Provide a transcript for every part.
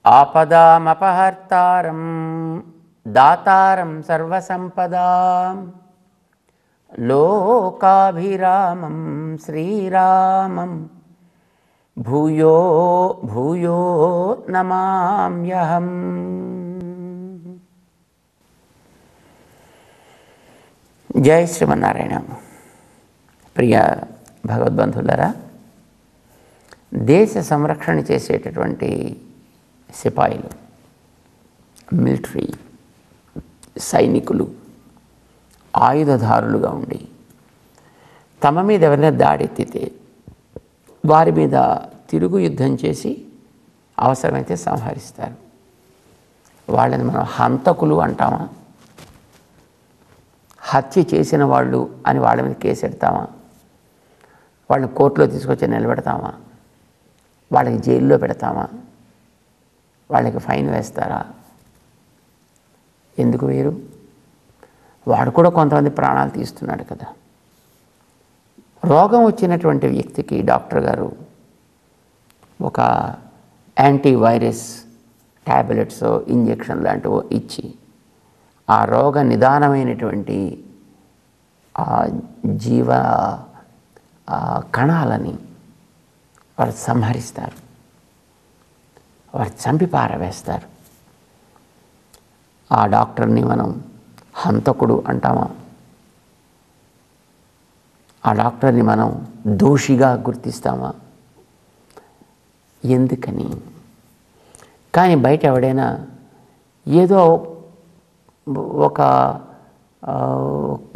ఆపదామపహర్తారం దాతారం సర్వసంపదాం లోకాభిరామం శ్రీరామం భూయో భూయో నమామ్యహం. జై శ్రీమన్నారాయణ. ప్రియ భగవద్బంధువులారా, దేశ సంరక్షణ చేసేటటువంటి సిపాయిలు, మిలిటరీ సైనికులు ఆయుధదారులుగా ఉండి తమ మీద ఎవరైనా దాడెత్తితే వారి మీద తిరుగు యుద్ధం చేసి అవసరమైతే సంహరిస్తారు. వాళ్ళని మనం హంతకులు అంటామా? హత్య చేసిన వాళ్ళు అని వాళ్ళ మీద కేసు పెడతామా? వాళ్ళని కోర్టులో తీసుకొచ్చి నిలబెడతామా? వాళ్ళకి జైల్లో పెడతామా? వాళ్ళకి ఫైన్ వేస్తారా? ఎందుకు వేరు? వాడు కూడా కొంతమంది ప్రాణాలు తీస్తున్నాడు కదా. రోగం వచ్చినటువంటి వ్యక్తికి డాక్టర్ గారు ఒక యాంటీవైరస్ ట్యాబ్లెట్స్, ఇంజెక్షన్ లాంటివో ఇచ్చి ఆ రోగ నిదానమైనటువంటి ఆ జీవ కణాలని వారు సంహరిస్తారు, వారు చంపి పారవేస్తారు. ఆ డాక్టర్ని మనం హంతకుడు అంటామా? ఆ డాక్టర్ని మనం దోషిగా గుర్తిస్తామా? ఎందుకని? కానీ బయట ఎవడైనా ఏదో ఒక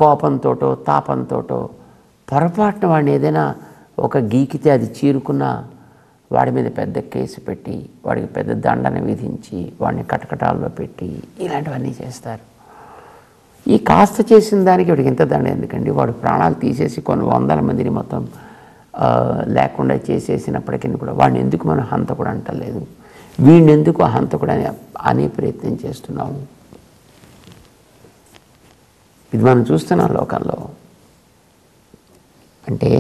కోపంతోటో తాపంతోటో పొరపాటున వాడిని ఏదైనా ఒక గీకితే అది చీరుకున్నా వాడి మీద పెద్ద కేసు పెట్టి వాడికి పెద్ద దండన విధించి వాడిని కటకటాల్లో పెట్టి ఇలాంటివన్నీ చేస్తారు. ఈ కాస్త చేసిన దానికి వాడికి ఇంత దండ ఎందుకండి? వాడు ప్రాణాలు తీసేసి కొన్ని వందల మందిని మొత్తం లేకుండా చేసేసినప్పటికీ కూడా వాడిని ఎందుకు మనం హంతకుడు అంటలేదు? వీడిని ఎందుకు హంతకుడు అనే ప్రయత్నం చేస్తున్నాము? ఇది మనం చూస్తున్నాం లోకంలో. అంటే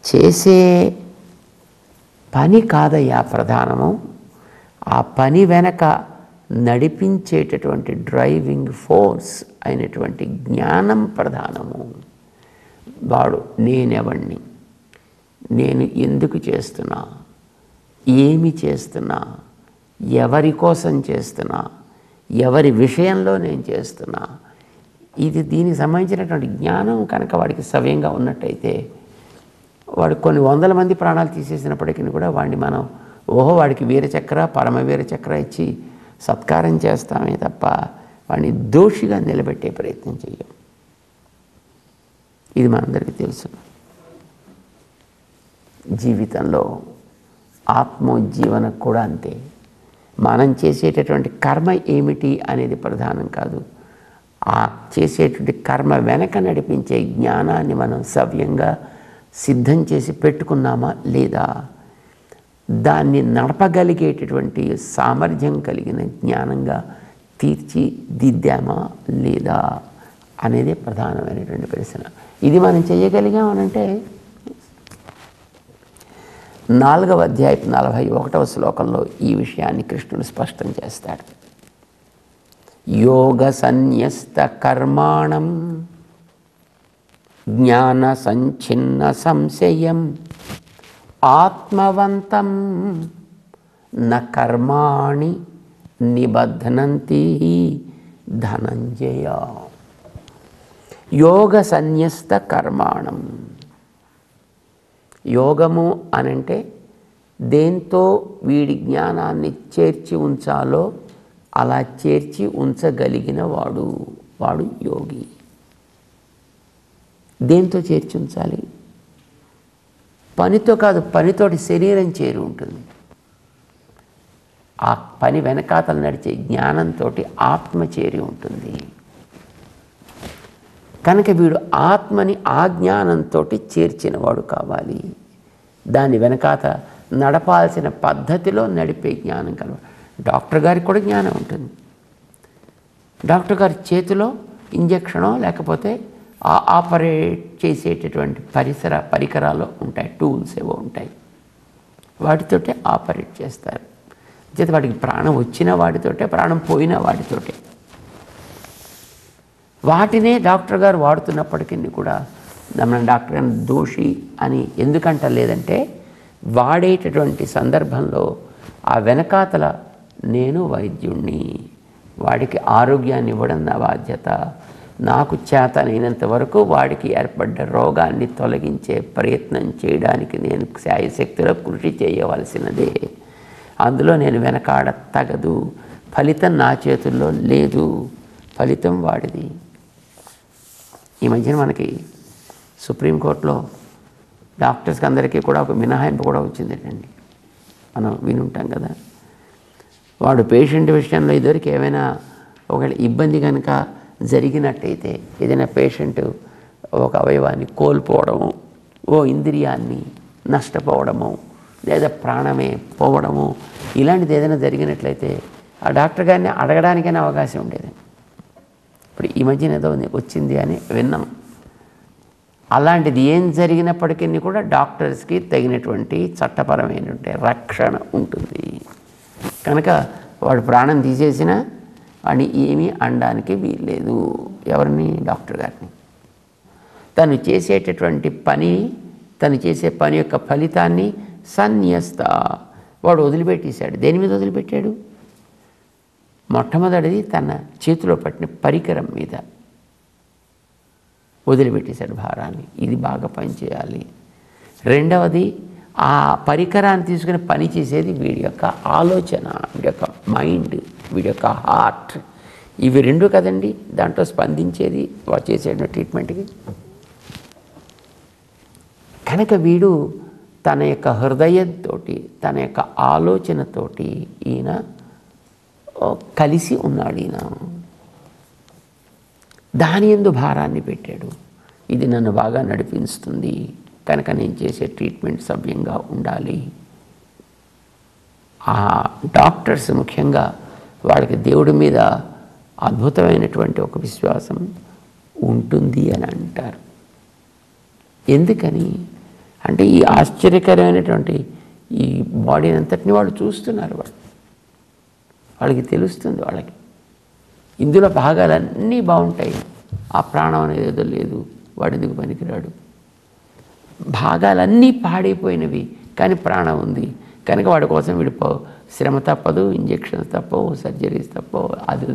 చేసే పని కాదయ్యా ప్రధానము, ఆ పని వెనక నడిపించేటటువంటి డ్రైవింగ్ ఫోర్స్ అయినటువంటి జ్ఞానం ప్రధానము. వాడు నేనెవడిని, నేను ఎందుకు చేస్తున్నా, ఏమి చేస్తున్నా, ఎవరి కోసం చేస్తున్నా, ఎవరి విషయంలో నేను చేస్తున్నా, ఇది దీనికి సంబంధించినటువంటి జ్ఞానం కనుక వాడికి సవ్యంగా ఉన్నట్టయితే వాడు కొన్ని వందల మంది ప్రాణాలు తీసేసినప్పటికీ కూడా వాడిని మనం ఓహో వాడికి వీరచక్ర పరమవీర చక్ర ఇచ్చి సత్కారం చేస్తామే తప్ప వాడిని దోషిగా నిలబెట్టే ప్రయత్నం చేయం. ఇది మనందరికీ తెలుసు. జీవితంలో ఆత్మోజ్జీవన కూడా అంతే. మనం చేసేటటువంటి కర్మ ఏమిటి అనేది ప్రధానం కాదు. ఆ చేసేటువంటి కర్మ వెనక నడిపించే జ్ఞానాన్ని మనం సవ్యంగా సిద్ధం చేసి పెట్టుకున్నామా లేదా, దాన్ని నడపగలిగేటటువంటి సామర్థ్యం కలిగిన జ్ఞానంగా తీర్చిదిద్దామా లేదా అనేదే ప్రధానమైనటువంటి ప్రశ్న. ఇది మనం చేయగలిగామనంటే 4వ అధ్యాయం 41వ శ్లోకంలో ఈ విషయాన్ని కృష్ణుడు స్పష్టం చేస్తాడు. యోగ సన్యస్త కర్మాణం జ్ఞాన సంఛిన్న సంశయం ఆత్మవంతం న కర్మాణి నిబధ్నంతి ధనంజయ. యోగ సన్యస్త కర్మాణం. యోగము అనంటే దేంతో వీడి జ్ఞానాన్ని చేర్చి ఉంచాలో అలా చేర్చి ఉంచగలిగిన వాడు యోగి. దేంతో చేర్చి ఉంచాలి? పనితో కాదు, పనితోటి శరీరం చేరి ఉంటుంది. ఆ పని వెనకాతలు నడిచే జ్ఞానంతో ఆత్మ చేరి ఉంటుంది. కనుక వీడు ఆత్మని ఆ జ్ఞానంతో చేర్చినవాడు కావాలి. దాని వెనకాత నడపాల్సిన పద్ధతిలో నడిపే జ్ఞానం కలవాడు. డాక్టర్ గారికి కూడా జ్ఞానం ఉంటుంది. డాక్టర్ గారి చేతిలో ఇంజెక్షనో లేకపోతే ఆపరేట్ చేసేటటువంటి పరికరాలు ఉంటాయి, టూల్స్ ఏవో ఉంటాయి, వాటితోటే ఆపరేట్ చేస్తారు. చేత వాడికి ప్రాణం వచ్చిన వాడితోటే, ప్రాణం పోయిన వాడితోటే. వాటినే డాక్టర్ గారు వాడుతున్నప్పటికీ కూడా మన డాక్టర్ గారు దోషి అని ఎందుకంట లేదంటే, వాడేటటువంటి సందర్భంలో ఆ వెనకాతల నేను వైద్యుణ్ణి, వాడికి ఆరోగ్యాన్ని ఇవ్వడం నా బాధ్యత, నాకు చేతనైనంత వరకు వాడికి ఏర్పడ్డ రోగాన్ని తొలగించే ప్రయత్నం చేయడానికి నేను శాయశక్తిలో కృషి చేయవలసినదే. అందులో నేను వెనకాడ తగదు. ఫలితం నా చేతుల్లో లేదు, ఫలితం వాడిది. ఈ మధ్యన మనకి సుప్రీంకోర్టులో డాక్టర్స్కి అందరికీ కూడా ఒక మినహాయింపు కూడా వచ్చిందండి. మనం వినుంటాం కదా, వాడు పేషెంట్ విషయంలో ఇదివరకు ఏమైనా ఒకవేళ ఇబ్బంది కనుక జరిగినట్టయితే, ఏదైనా పేషెంట్ ఒక అవయవాన్ని కోల్పోవడము, ఓ ఇంద్రియాన్ని నష్టపోవడము, లేదా ప్రాణమే పోవడము, ఇలాంటిది ఏదైనా జరిగినట్లయితే ఆ డాక్టర్ గారిని అడగడానికైనా అవకాశం ఉండేది. ఇప్పుడు ఈ మధ్యన ఏదో వచ్చింది అని విన్నాం. అలాంటిది ఏం జరిగినప్పటికీ కూడా డాక్టర్స్కి తగినటువంటి చట్టపరమైనటువంటి రక్షణ ఉంటుంది. కనుక వాడు ప్రాణం తీసేసినా వాడిని ఏమీ అనడానికి వీల్లేదు. ఎవరిని? డాక్టర్ గారిని. తను చేసేటటువంటి పని, తను చేసే పని యొక్క ఫలితాన్ని సన్యస్త, వాడు వదిలిపెట్టేశాడు. దేని మీద వదిలిపెట్టాడు? మొట్టమొదటిది తన చేతిలో పట్టిన పరికరం మీద వదిలిపెట్టేశాడు భారాన్ని. ఇది బాగా పనిచేయాలి. రెండవది, ఆ పరికరాన్ని తీసుకుని పని చేసేది వీడి యొక్క ఆలోచన, వీడి యొక్క మైండ్, వీడి యొక్క హార్ట్. ఇవి రెండు కదండి దాంట్లో స్పందించేది వాడు చేసే ట్రీట్మెంట్కి. కనుక వీడు తన యొక్క హృదయంతో, తన యొక్క ఆలోచనతోటి ఈయన కలిసి ఉన్నాడు. ఈయన దాని యందు భారాన్ని పెట్టాడు. ఇది నన్ను బాగా నడిపిస్తుంది కనుక నేను చేసే ట్రీట్మెంట్ సవ్యంగా ఉండాలి. ఆ డాక్టర్స్ ముఖ్యంగా వాళ్ళకి దేవుడి మీద అద్భుతమైనటువంటి ఒక విశ్వాసం ఉంటుంది అని అంటారు. ఎందుకని అంటే ఈ ఆశ్చర్యకరమైనటువంటి ఈ బాడీని అంతటిని వాళ్ళు చూస్తున్నారు. వాళ్ళకి తెలుస్తుంది. వాళ్ళకి ఇందులో భాగాలన్నీ బాగుంటాయి, ఆ ప్రాణం అనేది ఏదో లేదు, వాడు ఎందుకు పనికిరాడు. భాగాలన్నీ పాడైపోయినవి కానీ ప్రాణం ఉంది కనుక వాడి కోసం వీడు శ్రమ తప్పదు, ఇంజక్షన్స్ తప్పవు, సర్జరీస్ తప్పవు, అది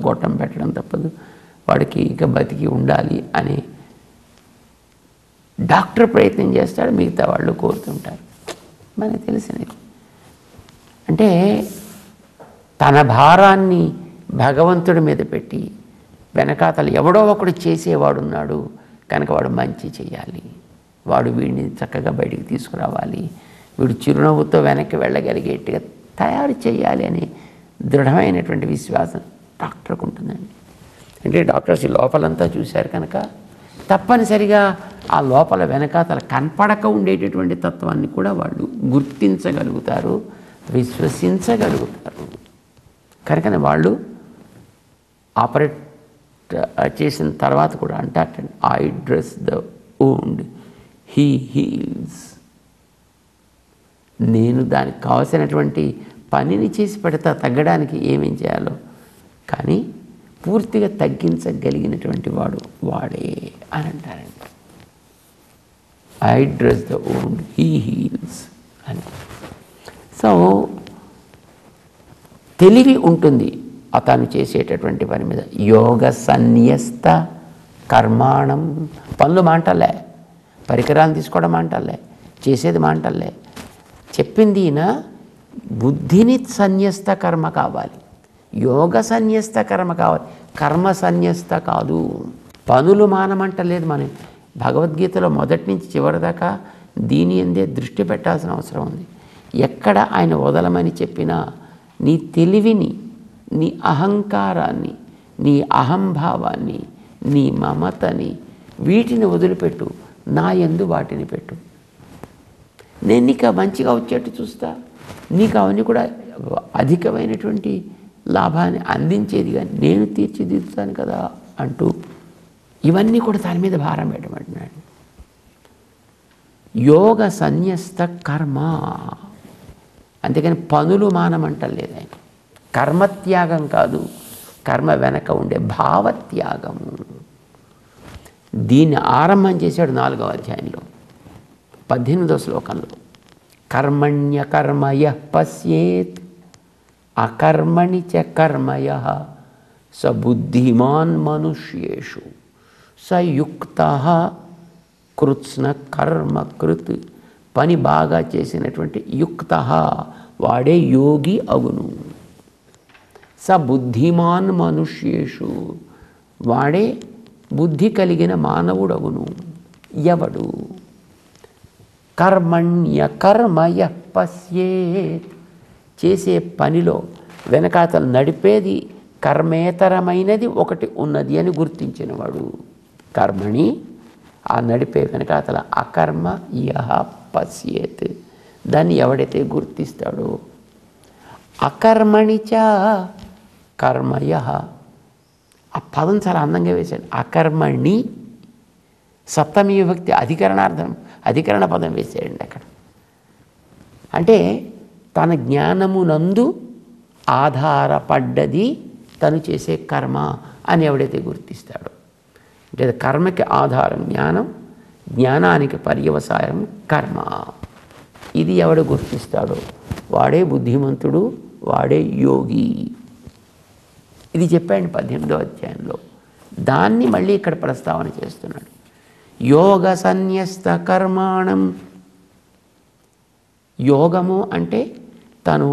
గొట్టం పెట్టడం తప్పదు, వాడికి ఇక బతికి ఉండాలి అని డాక్టర్ ప్రయత్నం చేస్తాడు, మిగతా వాళ్ళు కోరుతుంటారు. మనకు తెలిసినది అంటే తన భారాన్ని భగవంతుడి మీద పెట్టి వెనకాతలు ఎవడో ఒకడు చేసేవాడున్నాడు కనుక వాడు మంచి చేయాలి, వాడు వీడిని చక్కగా బయటికి తీసుకురావాలి, వీడు చిరునవ్వుతో వెనక్కి వెళ్ళగలిగేట్టుగా తయారు చేయాలి అనే దృఢమైనటువంటి విశ్వాసం డాక్టర్కు ఉంటుందండి. అంటే డాక్టర్స్ లోపలంతా చూశారు కనుక తప్పనిసరిగా ఆ లోపల వెనకాతల కనపడక ఉండేటటువంటి తత్వాన్ని కూడా వాళ్ళు గుర్తించగలుగుతారు, విశ్వసించగలుగుతారు. కనుకనే వాళ్ళు ఆపరేట్ చేసిన తర్వాత కూడా అంటారు, I dress the wound, he heals. నేను దానికి కావాల్సినటువంటి పనిని చేసి పెడతా, తగ్గడానికి ఏమేం చేయాలో, కానీ పూర్తిగా తగ్గించగలిగినటువంటి వాడు వాడే అని అంటారండి. I dress the wound, he heals అని. సో తెలివి ఉంటుంది అతను చేసేటటువంటి పని మీద. యోగ సన్యస్త కర్మాణం, పనులు మాంటలే, పరికరాలు తీసుకోవడం మాంటలే, చేసేది మాంటలే. చెప్పింది ఈయన బుద్ధిని సన్యస్త కర్మ కావాలి, యోగ సన్యస్త కర్మ కావాలి, కర్మ సన్యస్త కాదు. పనులు మానమంటలేదు. మనం భగవద్గీతలో మొదటి నుంచి చివరి దాకా దీని అందే దృష్టి పెట్టాల్సిన అవసరం ఉంది. ఎక్కడ ఆయన వదలమని చెప్పినా నీ తెలివిని, నీ అహంకారాన్ని, నీ అహంభావాన్ని, నీ మమతని, వీటిని వదిలిపెట్టు, నా యందు వాటిని పెట్టు. నేను నీకు మంచిగా వచ్చేట్టు చూస్తా, నీకు అవన్నీ కూడా అధికమైనటువంటి లాభాన్ని అందించేదిగా నేను తీర్చిదిద్దుతాను కదా అంటూ ఇవన్నీ కూడా దాని మీద భారం పెట్టమంటున్నాడు. యోగ సన్యస్త కర్మ, అంతేకాని పనులు మానమంటలేదు ఆయన. కర్మత్యాగం కాదు, కర్మ వెనక ఉండే భావత్యాగము. దీన్ని ఆరంభం చేశాడు 4వ అధ్యాయంలో 18వ శ్లోకంలో. కర్మణ్యకర్మయః పశ్యేత్ అకర్మణి చ కర్మయః స బుద్ధిమాన్ మనుష్యేషు స యుక్తః కృత్స్న కర్మ కృత్. పని బాగా చేసినటువంటి యుక్తః వాడే యోగి అగును. స బుద్ధిమాన్ మనుష్యేషు వాడే బుద్ధి కలిగిన మానవుడగును. ఎవడు? కర్మణ్యకర్మయః పశ్యేత్. చేసే పనిలో వెనకాతలు నడిపేది కర్మేతరమైనది ఒకటి ఉన్నది అని గుర్తించినవాడు. కర్మణి ఆ నడిపే వెనకాతల అకర్మ యః పశ్యేత్. దాన్ని ఎవడైతే గుర్తిస్తాడో. అకర్మణి చ కర్మయః. ఆ పదం చాలా అందంగా వేశాడు. అకర్మణి సప్తమి విభక్తి అధికరణ పదం వేసాడండి అక్కడ. అంటే తన జ్ఞానమునందు ఆధారపడ్డది తను చేసే కర్మ అని ఎవడైతే గుర్తిస్తాడో. అంటే కర్మకి ఆధారం జ్ఞానం, జ్ఞానానికి పర్యవసాయం కర్మ. ఇది ఎవడు గుర్తిస్తాడో వాడే బుద్ధిమంతుడు, వాడే యోగి. ఇది చెప్పాడు 18వ అధ్యాయంలో. దాన్ని మళ్ళీ ఇక్కడ ప్రస్తావన చేస్తున్నాడు. యోగ సన్యస్త కర్మాణం. యోగము అంటే తను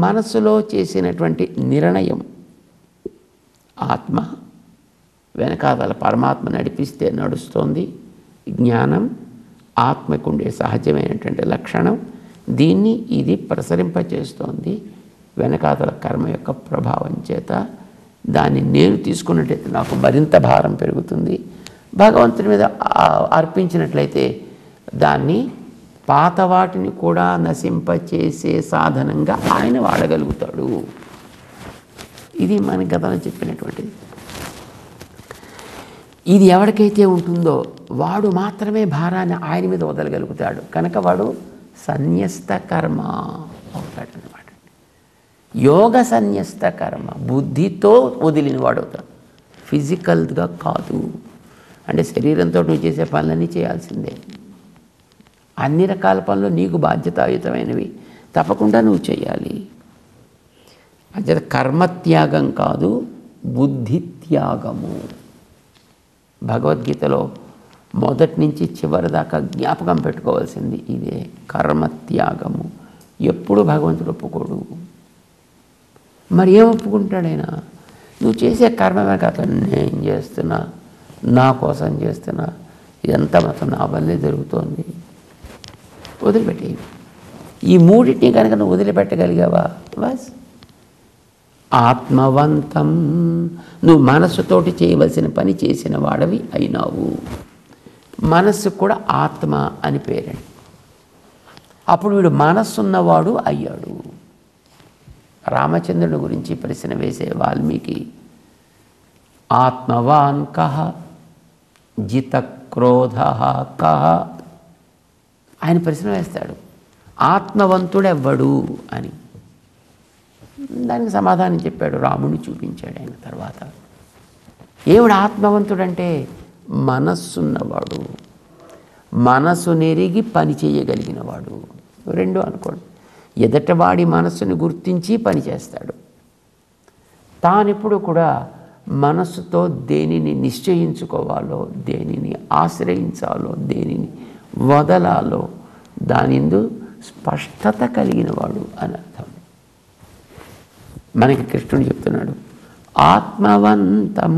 మనసులో చేసినటువంటి నిర్ణయం. ఆత్మ వెనకాతల పరమాత్మ నడిపిస్తే నడుస్తోంది. జ్ఞానం ఆత్మకుండే సహజమైనటువంటి లక్షణం. దీన్ని ఇది ప్రసరింపచేస్తోంది. వెనకాతల కర్మ యొక్క ప్రభావం చేత దాన్ని నేను తీసుకున్నట్లయితే నాకు మరింత భారం పెరుగుతుంది. భగవంతుని మీద అర్పించినట్లయితే దాన్ని పాత వాటిని కూడా నశింపచేసే సాధనంగా ఆయన వాడగలుగుతాడు. ఇది మన గతంలో చెప్పినటువంటిది. ఇది ఎవరికైతే ఉంటుందో వాడు మాత్రమే భారాన్ని ఆయన మీద వదలగలుగుతాడు. కనుక వాడు సన్యస్త కర్మ అవుతాడనమాట. యోగ సన్యస్త కర్మ బుద్ధితో వదిలిన వాడు అవుతాడు, ఫిజికల్గా కాదు. అంటే శరీరంతో నువ్వు చేసే పనులన్నీ చేయాల్సిందే. అన్ని రకాల పనులు నీకు బాధ్యతాయుతమైనవి తప్పకుండా నువ్వు చేయాలి. అంటే కర్మత్యాగం కాదు, బుద్ధి త్యాగము. భగవద్గీతలో మొదటి నుంచి చివరి దాకా జ్ఞాపకం పెట్టుకోవాల్సింది ఇదే, కర్మత్యాగము. ఎప్పుడు భగవంతుడు ఒప్పుకోడు. మరి ఏం ఒప్పుకుంటాడైనా? నువ్వు చేసే కర్మ వెనక నేను చేస్తున్నా, నా కోసం చేస్తున్నా, ఇదంతా మొత్తం నా వల్లే జరుగుతోంది, వదిలిపెట్టి. ఈ మూడింటిని కనుక నువ్వు వదిలిపెట్టగలిగావా బస్ ఆత్మవంతం. నువ్వు మనస్సుతోటి చేయవలసిన పని చేసిన వాడవి అయినావు. మనస్సు కూడా ఆత్మ అని పేరండి. అప్పుడు వీడు మనస్సున్నవాడు అయ్యాడు. రామచంద్రుని గురించి ప్రశ్న వేసే వాల్మీకి, ఆత్మవాన్ కహ జితక్రోధ కహ ఆయన ప్రశ్న వేస్తాడు. ఆత్మవంతుడెవ్వడు అని. దానికి సమాధానం చెప్పాడు, రాముడిని చూపించాడు ఆయన. తర్వాత ఏమిడు ఆత్మవంతుడంటే మనస్సున్నవాడు, మనసు నెరిగి పని చేయగలిగినవాడు. రెండు అనుకోండి. ఎదటవాడి మనస్సుని గుర్తించి పని చేస్తాడు. తానెప్పుడు కూడా మనస్సుతో దేనిని నిశ్చయించుకోవాలో, దేనిని ఆశ్రయించాలో, దేనిని వదలాలో దానిందు స్పష్టత కలిగినవాడు అని అర్థం. మనకి కృష్ణుడు చెప్తున్నాడు, ఆత్మవంతం.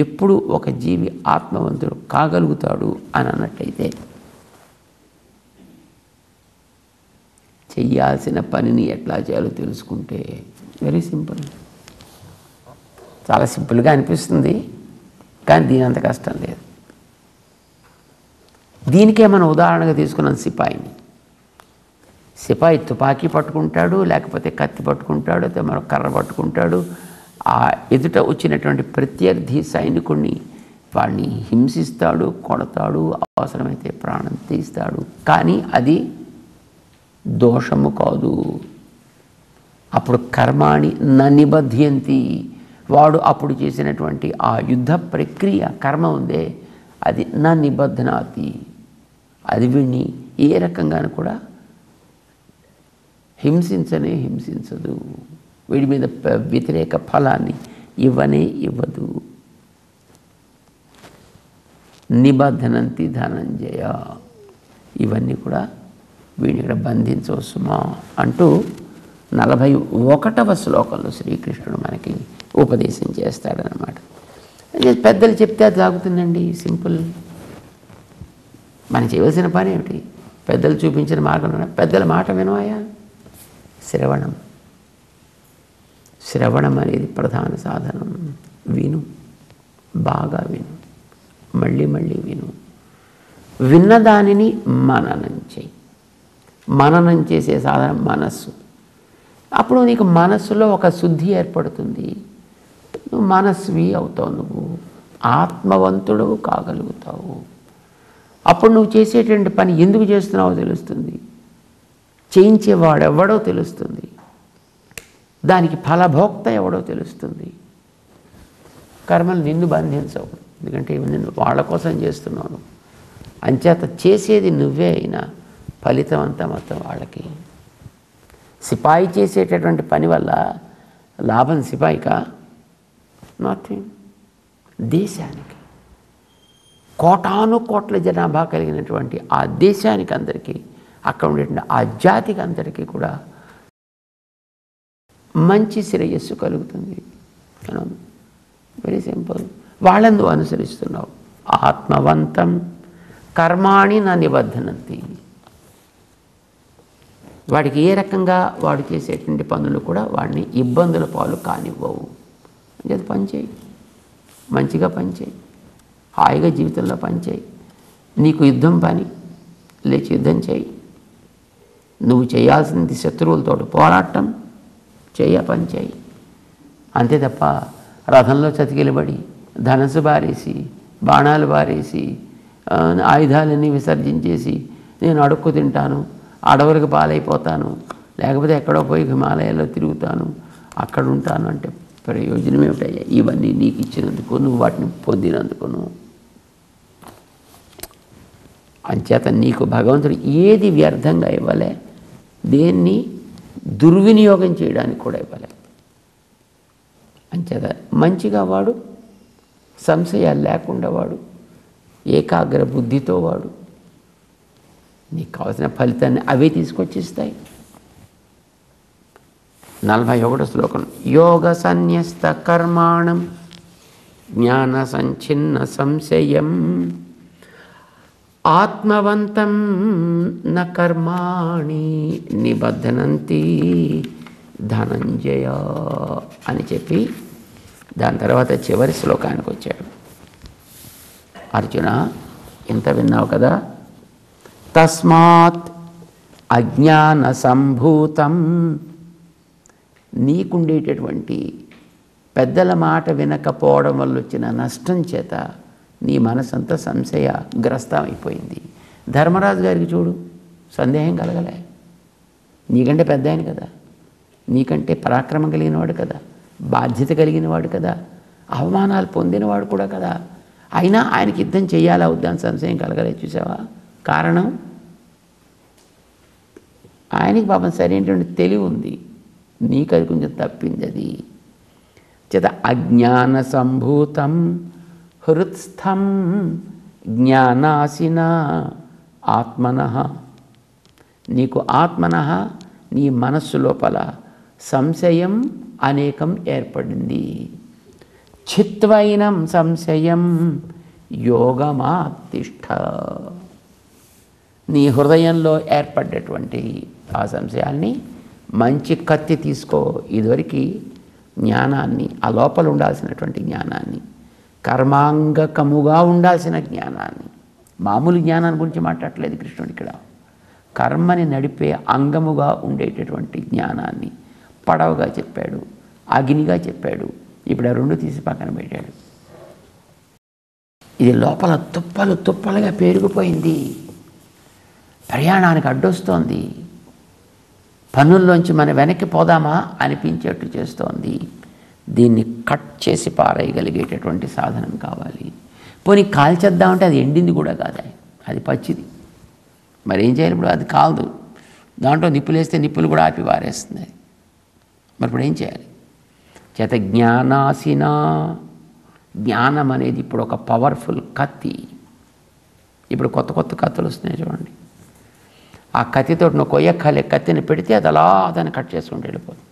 ఎప్పుడు ఒక జీవి ఆత్మవంతుడు కాగలుగుతాడు అని అన్నట్టయితే చెయ్యాల్సిన పనిని ఎట్లా చేయాలో తెలుసుకుంటే, వెరీ సింపుల్. చాలా సింపుల్గా అనిపిస్తుంది, కానీ దీని అంత కష్టం లేదు. దీనికే మనం ఉదాహరణగా తీసుకున్నాం సిపాయిని. సిపాయి తుపాకీ పట్టుకుంటాడు, లేకపోతే కత్తి పట్టుకుంటాడు, అయితే మరో కర్ర పట్టుకుంటాడు. ఆ ఎదుట వచ్చినటువంటి ప్రత్యర్థి సైనికుడిని వాడిని హింసిస్తాడు, కొడతాడు, అవసరమైతే ప్రాణం తీస్తాడు. కానీ అది దోషము కాదు. అప్పుడు కర్మాణి న నిబధ్యంతి, వాడు అప్పుడు చేసినటువంటి ఆ యుద్ధ ప్రక్రియ కర్మ ఉందే అది నా నిబధ్నాతి, అది వీడిని ఏ రకంగానూ కూడా హింసించదు, వీడి మీద వ్యతిరేక ఫలాన్ని ఇవ్వదు. నిబధ్నంతి ధనంజయ, ఇవన్నీ కూడా వీడిని ఇక్కడ బంధించవు సుమా అంటూ 41వ శ్లోకంలో శ్రీకృష్ణుడు మనకి ఉపదేశం చేస్తాడనమాట. పెద్దలు చెప్తే అది తాగుతుందండి, సింపుల్. మనం చేయవలసిన పని ఏమిటి? పెద్దలు చూపించిన మార్గం, పెద్దల మాట వినవాయా? శ్రవణం అనేది ప్రధాన సాధనం. విను, బాగా విను, మళ్ళీ విను. విన్నదానిని మననం చేయి. మననం చేసే సాధనం మనస్సు. అప్పుడు నీకు మనస్సులో ఒక శుద్ధి ఏర్పడుతుంది. నువ్వు మనస్వి అవుతావు, నువ్వు ఆత్మవంతుడు కాగలుగుతావు. అప్పుడు నువ్వు చేసేటువంటి పని ఎందుకు చేస్తున్నావో తెలుస్తుంది, చేయించేవాడెవడో తెలుస్తుంది, దానికి ఫలభోక్త ఎవడో తెలుస్తుంది. కర్మలు నిన్ను బంధించవు, ఎందుకంటే నిన్ను వాళ్ళ కోసం చేస్తున్నావు. అంచేత చేసేది నువ్వే అయినా ఫలితం అంతా మొత్తం వాళ్ళకి. సిపాయి చేసేటటువంటి పని వల్ల లాభం సిపాయికా? నథింగ్. దేశానికి, కోటాను కోట్ల జనాభా కలిగినటువంటి ఆ దేశానికి అందరికీ, అక్కడ ఉండేటువంటి ఆ జాతికి అందరికీ కూడా మంచి శ్రేయస్సు కలుగుతుంది. Very simple. వాళ్ళని నువ్వు అనుసరిస్తున్నావు. ఆత్మవంతం కర్మాణి నా నిబధ్నంతి. వాడికి ఏ రకంగా వాడు చేసేటువంటి పనులు కూడా వాడిని ఇబ్బందుల పాలు కానివ్వవు. అంటే పనిచేయి, మంచిగా పనిచేయి, హాయిగా జీవితంలో పనిచేయి. నీకు యుద్ధం పని, లేచి యుద్ధం చేయి. నువ్వు చేయాల్సింది శత్రువులతో పోరాటం, పని చేయి. అంతే తప్ప రథంలో చతికిలబడి ధనస్సు బారేసి, బాణాలు బారేసి, ఆయుధాలన్నీ విసర్జించేసి నేను అడుక్కు తింటాను, అడవులకు పాలైపోతాను, లేకపోతే ఎక్కడో పోయి హిమాలయాల్లో తిరుగుతాను, అక్కడ ఉంటాను అంటే ప్రయోజనం ఏమిటయ్యా? ఇవన్నీ నీకు ఇచ్చినందుకు, నువ్వు వాటిని పొందినందుకును. అంచేత నీకు భగవంతుడు ఏది వ్యర్థంగా ఇవ్వలే, దేన్ని దుర్వినియోగం చేయడానికి కూడా ఇవ్వలే. అంచేత మంచిగా వాడు, సంశయాలు లేకుండా వాడు, ఏకాగ్ర బుద్ధితో వాడు, నీకు కావాల్సిన ఫలితాన్ని అవే తీసుకొచ్చిస్తాయి. 41వ శ్లోకం. యోగ సన్యస్త కర్మాణం జ్ఞాన సంచిన్న సంశయం ఆత్మవంతం న కర్మాణి నిబధ్నంతి ధనంజయ అని చెప్పి దాని తర్వాత చివరి శ్లోకానికి వచ్చాడు. అర్జున, ఇంత విన్నావు కదా, తస్మాత్ అజ్ఞాన సంభూతం, నీకుండేటటువంటి పెద్దల మాట వినకపోవడం వల్ల వచ్చిన నష్టం చేత నీ మనసంతా సంశయగ్రస్తమైపోయింది. ధర్మరాజు గారికి చూడు, సందేహం కలగలే. నీకంటే పెద్ద ఆయన కదా, నీకంటే పరాక్రమం కలిగినవాడు కదా, బాధ్యత కలిగినవాడు కదా, అవమానాలు పొందినవాడు కూడా కదా. అయినా ఆయనకి యుద్ధం చేయాలా వద్దా అని సంశయం కలగలే. చూసావా? కారణం, ఆయనకి పాపం సరైనటువంటి తెలివి ఉంది, నీకు అది కొంచెం తప్పింది. అది చేత అజ్ఞాన సంభూతం హృత్స్థం జ్ఞానాసిన ఆత్మనః, నీకు ఆత్మనః నీ మనస్సు లోపల సంశయం అనేకం ఏర్పడింది. చిత్వైనం సంశయం యోగమాతిష్ఠ, నీ హృదయంలో ఏర్పడ్డటువంటి ఆ సంశయాల్ని మంచి కత్తి తీసుకో. ఇదివరకు జ్ఞానాన్ని, ఆ లోపల ఉండాల్సినటువంటి జ్ఞానాన్ని, కర్మాంగకముగా ఉండాల్సిన జ్ఞానాన్ని, మామూలు జ్ఞానాన్ని గురించి మాట్లాడలేదు కృష్ణుడు ఇక్కడ, కర్మని నడిపే అంగముగా ఉండేటటువంటి జ్ఞానాన్ని పడవగా చెప్పాడు, అగ్నిగా చెప్పాడు. ఇప్పుడు ఆ రెండు తీసి పక్కన పెట్టాడు. ఇది లోపల తుప్పలుగా పేరుకుపోయింది, ప్రయాణానికి అడ్డొస్తోంది. పనుల్లోంచి మనం వెనక్కి పోదామా అనిపించేట్టు చేస్తోంది. దీన్ని కట్ చేసి పారేయగలిగేటటువంటి సాధనం కావాలి. పోనీ కాల్చేద్దామంటే అది ఎండింది కూడా కాదు, అది పచ్చిది. మరి ఏం చేయాలి? ఇప్పుడు అది కాలదు, దాంట్లో నిప్పులు వేస్తే నిప్పులు కూడా ఆపి పారేస్తుంది. మరి ఇప్పుడు ఏం చేయాలి? చేత జ్ఞానాసిన, జ్ఞానం అనేది ఇప్పుడు ఒక పవర్ఫుల్ కత్తి. ఇప్పుడు కొత్త కొత్త కత్తులు వస్తున్నాయి చూడండి. ఆ కత్తితో నువ్వు కొయ్యక్కలే కత్తిని పెడితే అది అలా దాన్ని కట్ చేసుకుంటూ వెళ్ళిపోతుంది.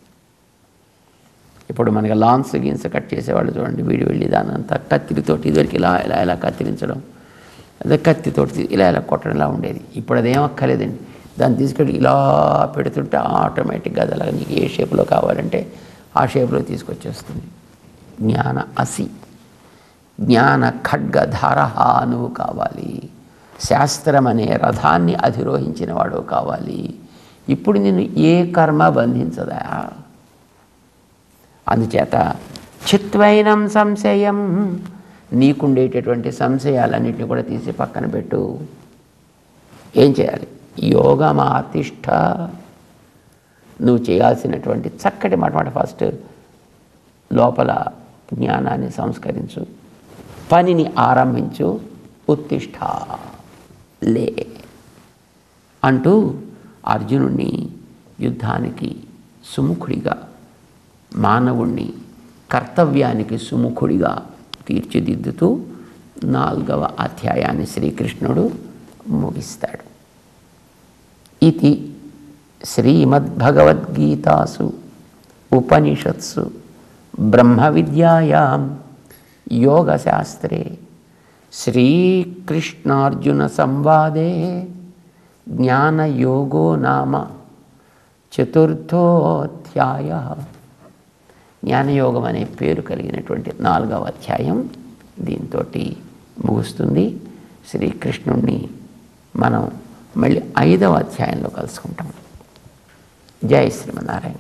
ఇప్పుడు మనకి లాన్స్ గిన్స్ కట్ చేసేవాళ్ళు చూడండి, వీడి వెళ్ళి దాని అంతా కత్తితోటి ఇదివరకు ఇలా ఇలా ఇలా కత్తిరించడం, అదే కత్తితోటి ఇలా ఇలా కొట్టడం ఇలా ఉండేది. ఇప్పుడు అదేం అక్కర్లేదండి, దాన్ని తీసుకెళ్ళి ఇలా పెడుతుంటే ఆటోమేటిక్గా అది అలా నీకు ఏ షేప్లో కావాలంటే ఆ షేప్లో తీసుకొచ్చేస్తుంది. జ్ఞాన అసి, జ్ఞాన ఖడ్గధారహ నువ్వు కావాలి. శాస్త్రం అనే రథాన్ని అధిరోహించిన వాడు కావాలి. ఇప్పుడు నిన్ను ఏ కర్మ బంధించదా? అందుచేత చిత్వైనం సంశయం, నీకుండేటటువంటి సంశయాలన్నింటినీ కూడా తీసి పక్కన పెట్టు. ఏం చేయాలి? యోగమాతిష్ట, నువ్వు చేయాల్సినటువంటి చక్కటి మాట ఫస్ట్ లోపల జ్ఞానాన్ని సంస్కరించు, పనిని ఆరంభించు. ఉత్తిష్ట, లే అంటూ అర్జునుడిని యుద్ధానికి సుముఖుడిగా, మానవుణ్ణి కర్తవ్యానికి సుముఖుడిగా తీర్చిదిద్దుతూ 4వ అధ్యాయాన్ని శ్రీకృష్ణుడు ముగిస్తాడు. ఇది శ్రీమద్భగవద్గీతాసు ఉపనిషత్సు బ్రహ్మ విద్యాయాం యోగశాస్త్రే శ్రీకృష్ణార్జున సంవాదే జ్ఞానయోగో నామ 4థోధ్యాయ. జ్ఞానయోగం అనే పేరు కలిగినటువంటి 4వ అధ్యాయం దీంతో ముగుస్తుంది. శ్రీకృష్ణుణ్ణి మనం మళ్ళీ 5వ అధ్యాయంలో కలుసుకుంటాం. జై శ్రీమన్నారాయణ.